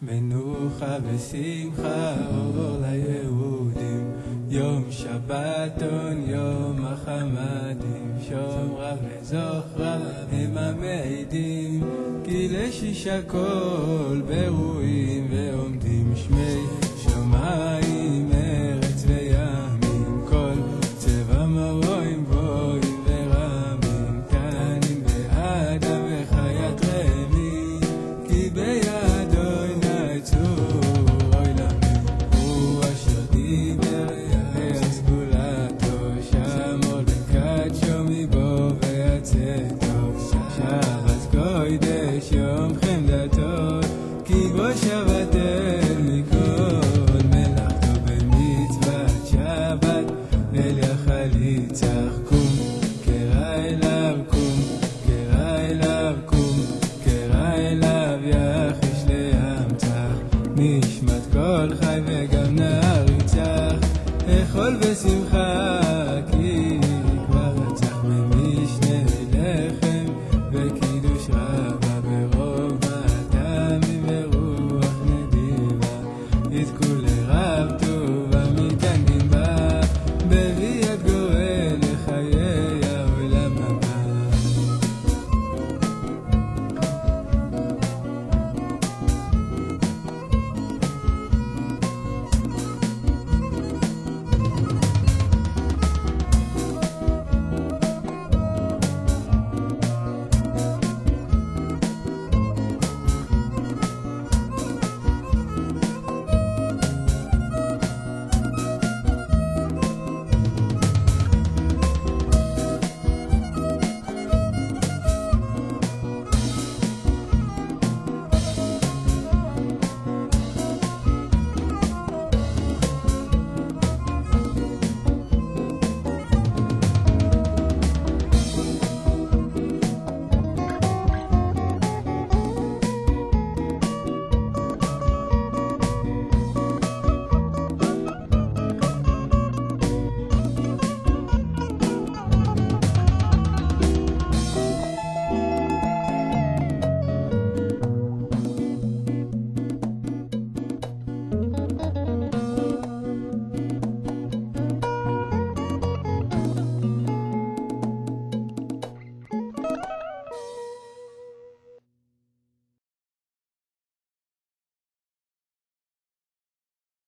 מנוחה ושמחה אור ליהודים, יום שבתון יום החמדים, שומרה וזוכרה הם המעידים, כי לשישה כל ברואים ועומדים, שמי שמיים ארץ וימים, כל צבע מרואים בואים ורמים, קנים באדם וחיית רמי, כי בידו נעצור אוי למים, הוא אשר דיבר יחד סגולתו, שמור לקדשו מבו ויצאתו, שבת קודש יום חמדתו, כי בו שבתם מכל מלאכתו, במצוות שבת אל יחליצך, קום קרא אליו, קום קרא אליו, קום קרא אליו, יחיש לאמצך, נשמת כל חי וגם נעריצך, אכול בשמחה